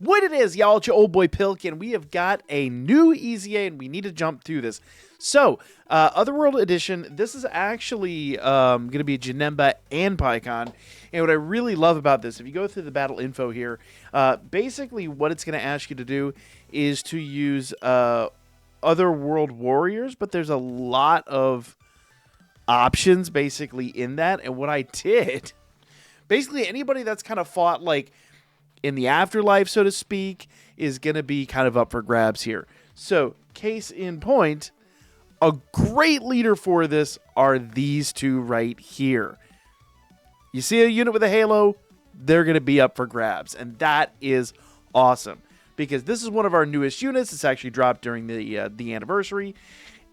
What it is, y'all, it's your old boy Pilkin. We have got a new EZA, and we need to jump through this. So, Otherworld Edition, this is actually going to be Janemba and PyCon. And what I really love about this, if you go through the battle info here, basically what it's going to ask you to do is to use Otherworld Warriors, but there's a lot of options basically in that. And what I did, basically anybody that's kind of fought like in the afterlife, so to speak, is going to be kind of up for grabs here. So, case in point, a great leader for this are these two right here. You see a unit with a halo, they're going to be up for grabs. And that is awesome, because this is one of our newest units. It's actually dropped during the anniversary.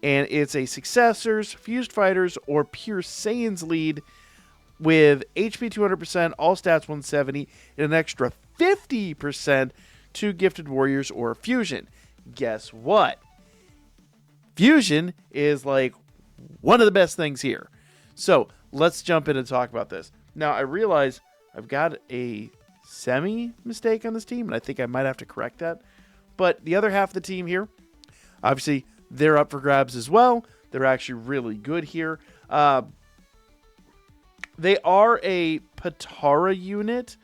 And it's a Successors, Fused Fighters, or Pure Saiyans lead with HP 200%, all stats 170, and an extra 50% to Gifted Warriors or Fusion. Guess what? Fusion is like one of the best things here. So let's jump in and talk about this. Now, I realize I've got a semi-mistake on this team, and I think I might have to correct that. But the other half of the team here, obviously, they're up for grabs as well. They're actually really good here. They are a Patara unit,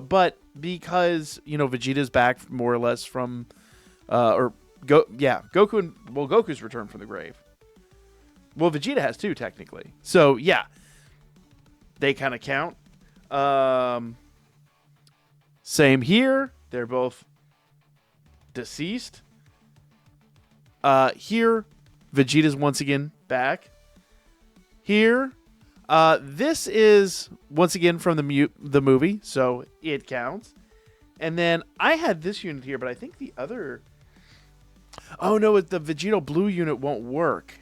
but because, Vegeta's back more or less from, Goku, Goku's returned from the grave. Well, Vegeta has too, technically. So, yeah, they kind of count. Same here. They're both deceased. Here, Vegeta's once again back. Here, this is once again from the movie, so it counts. And then I had this unit here, but I think the other... Oh, no, the Vegito Blue unit won't work.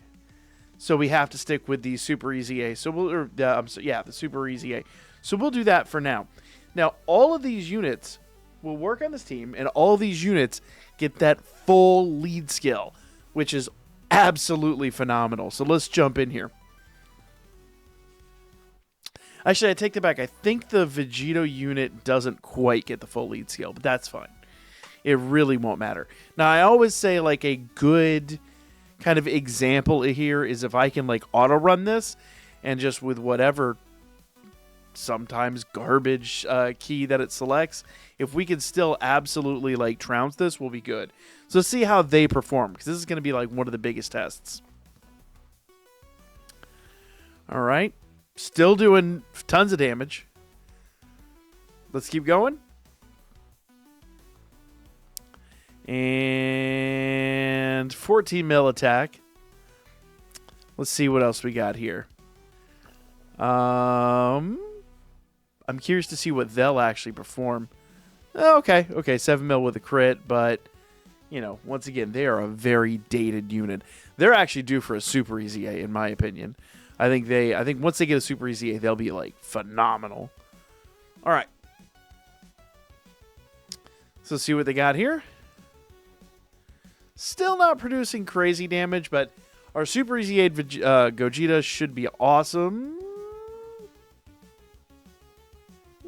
So we have to stick with the Super EZA. The Super EZA. So we'll do that for now. Now, all of these units will work on this team, and all of these units get that full lead skill, which is absolutely phenomenal. So let's jump in here. Actually, I take that back. I think the Vegito unit doesn't quite get the full lead skill, but that's fine. It really won't matter. Now, I always say like a good kind of example here is if I can like auto run this and just with whatever sometimes garbage key that it selects, if we can still absolutely like trounce this, we'll be good. So see how they perform, because this is going to be like one of the biggest tests. All right. Still doing tons of damage. Let's keep going. And 14 mil attack. Let's see what else we got here. I'm curious to see what they'll actually perform. Okay, 7 mil with a crit, but once again, they are a very dated unit. They're actually due for a Super EZA, in my opinion. I think once they get a Super EZA, they'll be like phenomenal. All right. So let's see what they got here. Still not producing crazy damage, but our Super EZA Gogeta should be awesome.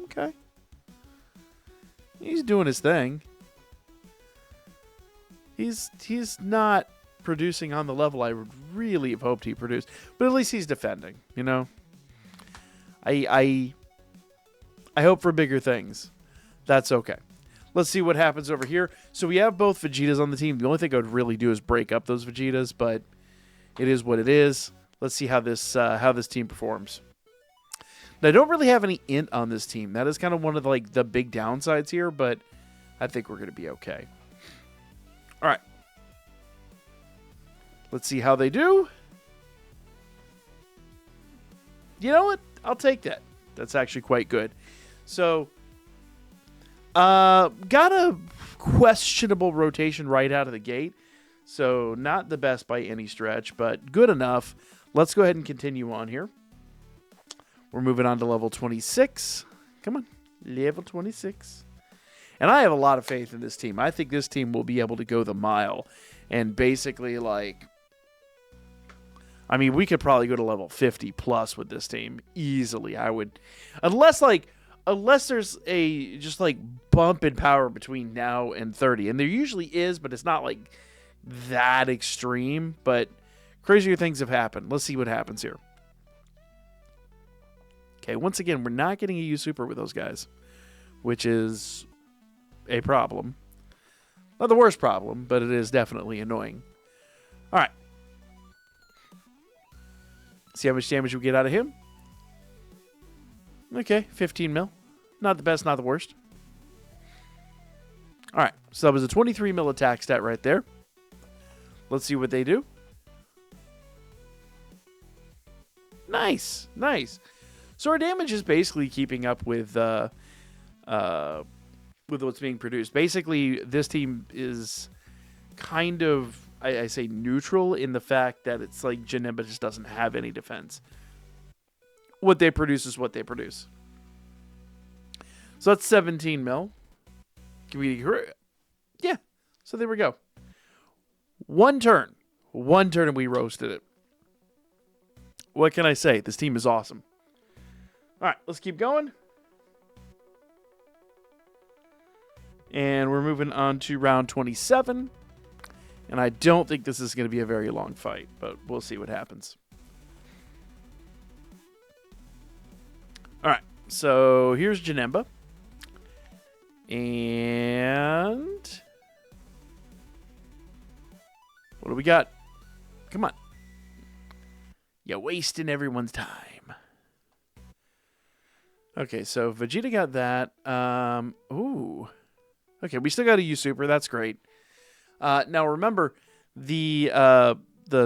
Okay. He's doing his thing. He's not producing on the level I would really have hoped he produced, but at least he's defending, I hope for bigger things. That's okay. Let's see what happens over here. So we have both Vegetas on the team. The only thing I would really do is break up those Vegetas, but it is what it is. Let's see how this team performs. Now, I don't really have any int on this team. That is kind of one of the big downsides here, but I think we're going to be okay. All right. Let's see how they do. You know what? I'll take that. That's actually quite good. So, got a questionable rotation right out of the gate. So, not the best by any stretch, but good enough. Let's go ahead and continue on here. We're moving on to level 26. Come on. Level 26. And I have a lot of faith in this team. I think this team will be able to go the mile. And basically, we could probably go to level 50 plus with this team easily. I would, unless Unless there's a just like bump in power between now and 30. And there usually is, but it's not like that extreme. But crazier things have happened. Let's see what happens here. Okay, once again, we're not getting a U Super with those guys, which is a problem. Not the worst problem, but it is definitely annoying. All right. See how much damage we get out of him. Okay, 15 mil. Not the best, not the worst. All right, so that was a 23 mil attack stat right there. Let's see what they do. Nice, nice. So our damage is basically keeping up with what's being produced. Basically, this team is kind of, I say neutral in the fact that it's like Janemba just doesn't have any defense. What they produce is what they produce. So that's 17 mil. Yeah. So there we go. One turn and we roasted it. What can I say? This team is awesome. All right, let's keep going. And we're moving on to round 27. And I don't think this is going to be a very long fight, but we'll see what happens. All right, so here's Janemba. And what do we got? Come on. You're wasting everyone's time. Okay, so Vegeta got that. Ooh. Okay, we still got a U Super. That's great. Now remember, the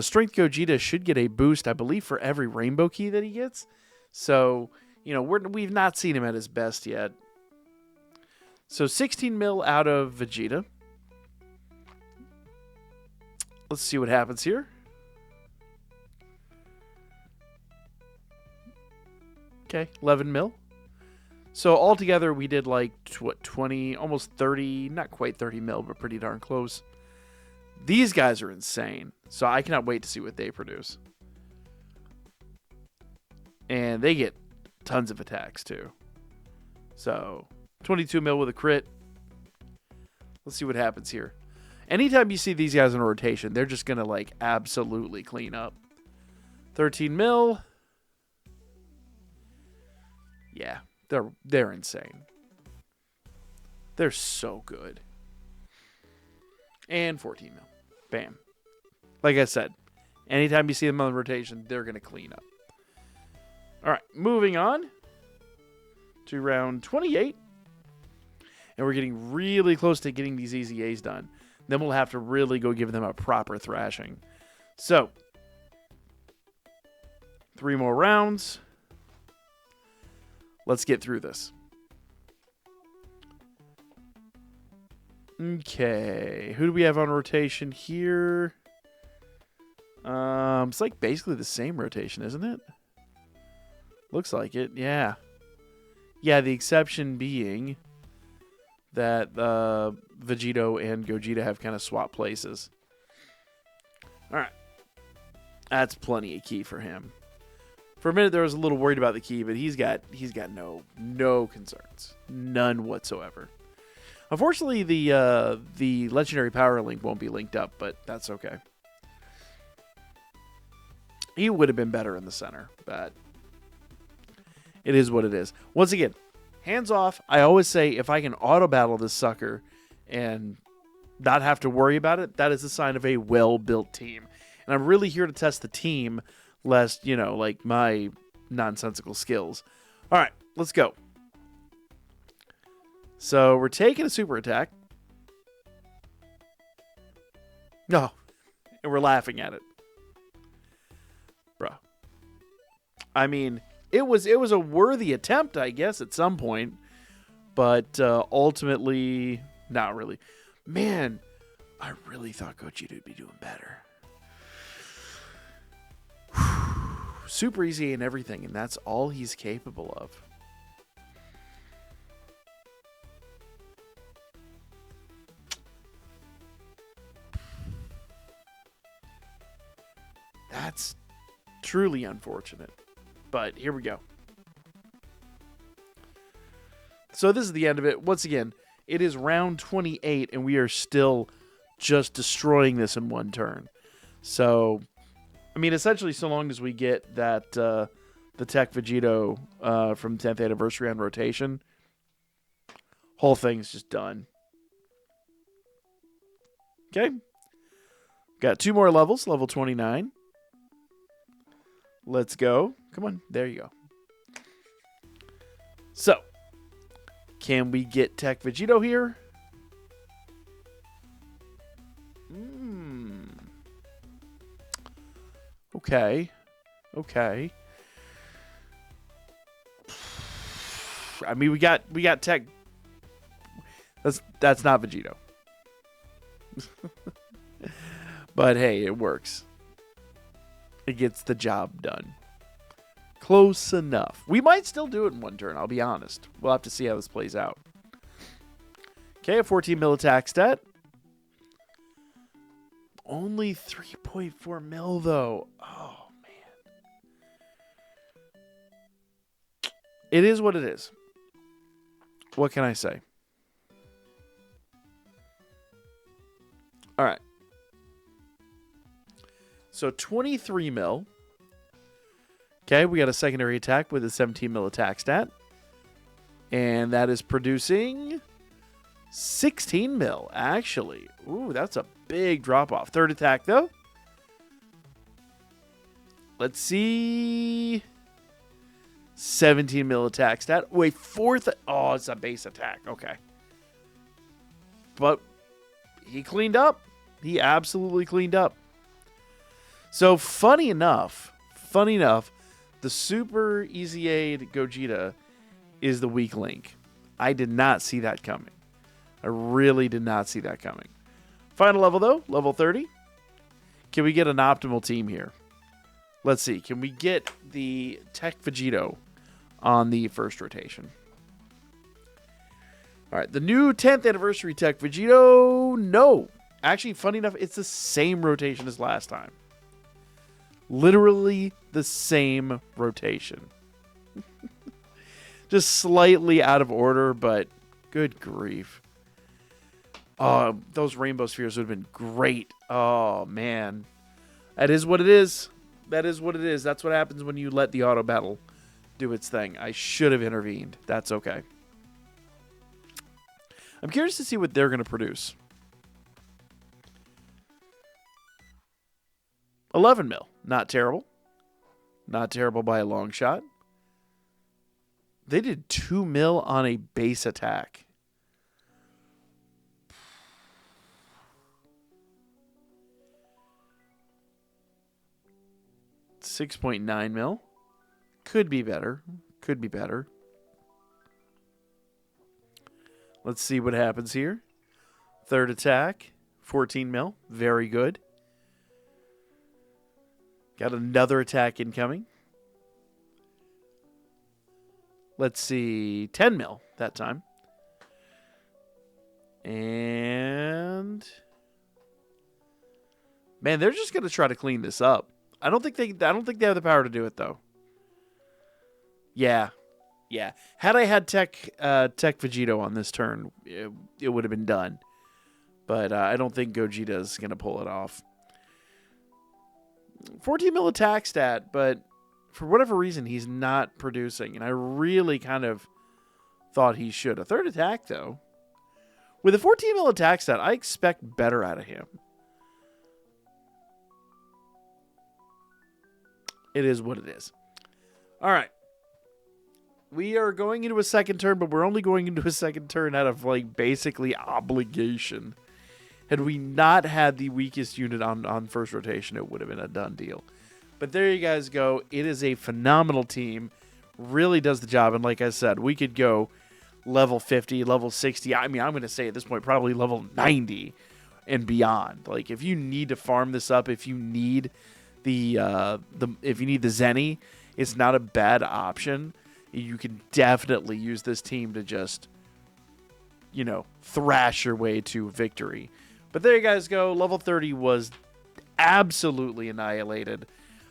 Strength Gogeta should get a boost, I believe, for every Rainbow Key that he gets. So, you know, we've not seen him at his best yet. So 16 mil out of Vegeta. Let's see what happens here. Okay, 11 mil. So altogether, we did like, what, 20, almost 30, not quite 30 mil, but pretty darn close. These guys are insane. So I cannot wait to see what they produce. And they get tons of attacks, too. So 22 mil with a crit. Let's see what happens here. Anytime you see these guys in a rotation, they're just going to, like, absolutely clean up. 13 mil. Yeah. They're insane. They're so good. And 14 mil. Bam. Like I said, anytime you see them on the rotation, they're going to clean up. All right, moving on to round 28. And we're getting really close to getting these EZAs done. Then we'll have to really go give them a proper thrashing. So, 3 more rounds. Let's get through this. Okay. Who do we have on rotation here? It's like basically the same rotation, isn't it? Looks like it, yeah. Yeah, the exception being that Vegito and Gogeta have kind of swapped places. All right. That's plenty of key for him. For a minute, there was a little worried about the key, but he's got no concerns, none whatsoever. Unfortunately, the legendary power link won't be linked up, but that's okay. He would have been better in the center, but it is what it is. Once again, hands off. I always say if I can auto battle this sucker and not have to worry about it, that is a sign of a well-built team. And I'm really here to test the team, lest, you know, like my nonsensical skills. All right, let's go. So we're taking a super attack. No, and we're laughing at it. Bruh. I mean, it was a worthy attempt, I guess, at some point. But ultimately, not really. Man, I really thought Gogeta would be doing better. Super easy and everything, and that's all he's capable of. That's truly unfortunate. But here we go. So this is the end of it. Once again, it is round 28, and we are still just destroying this in one turn. So, I mean, essentially, so long as we get that the Tech Vegito from 10th anniversary on rotation, whole thing's just done. Okay. Got 2 more levels, level 29. Let's go. Come on. There you go. So, can we get Tech Vegito here? Okay. Okay. I mean, we got Tech. That's not Vegito. But hey, it works. It gets the job done. Close enough. We might still do it in one turn, I'll be honest. We'll have to see how this plays out. Okay, a 14 mil attack stat. Only 3.4 mil, though. Oh, man. It is what it is. What can I say? All right. So 23 mil. Okay, we got a secondary attack with a 17 mil attack stat. And that is producing 16 mil, actually. Ooh, that's a big drop off. Third attack, though. Let's see. 17 mil attack stat. Wait, fourth. Oh, it's a base attack. Okay. But he cleaned up. He absolutely cleaned up. So, funny enough, the Super Easy Aid Gogeta is the weak link. I did not see that coming. I really did not see that coming. Final level, though, level 30. Can we get an optimal team here? Let's see. Can we get the Tech Vegito on the first rotation? All right, the new 10th anniversary Tech Vegito, no. Actually, funny enough, it's the same rotation as last time. Literally the same rotation. Just slightly out of order, but good grief. Oh, those rainbow spheres would have been great. Oh, man. That is what it is. That is what it is. That's what happens when you let the auto battle do its thing. I should have intervened. That's okay. I'm curious to see what they're going to produce. 11 mil. Not terrible. Not terrible by a long shot. They did 2 mil on a base attack. $6.9 mil. Could be better. Could be better. Let's see what happens here. Third attack. 14 mil. Very good. Got another attack incoming. Let's see. 10 mil that time. And man, they're just going to try to clean this up. I don't think they have the power to do it though. Yeah. Yeah. Had I had Tech Vegito on this turn, it would have been done. But I don't think Gogeta is going to pull it off. 14 mil attack stat, but for whatever reason, he's not producing. And I really kind of thought he should. A third attack, though. With a 14 mil attack stat, I expect better out of him. It is what it is. All right. We are going into a second turn, but we're only going into a second turn out of, like, basically obligation. Had we not had the weakest unit on first rotation, it would have been a done deal. But there you guys go. It is a phenomenal team. Really does the job. And like I said, we could go level 50, level 60. I mean, I'm going to say at this point, probably level 90 and beyond. Like, if you need to farm this up, if you need the Zenny, it's not a bad option. You can definitely use this team to just, thrash your way to victory. But there you guys go. Level 30 was absolutely annihilated.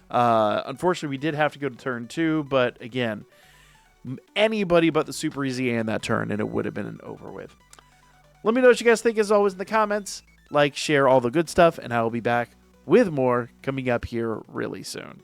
Unfortunately, we did have to go to turn 2, but again, anybody but the Super Easy and that turn, and it would have been over with. Let me know what you guys think as always in the comments. Like, share, all the good stuff, and I will be back with more coming up here really soon.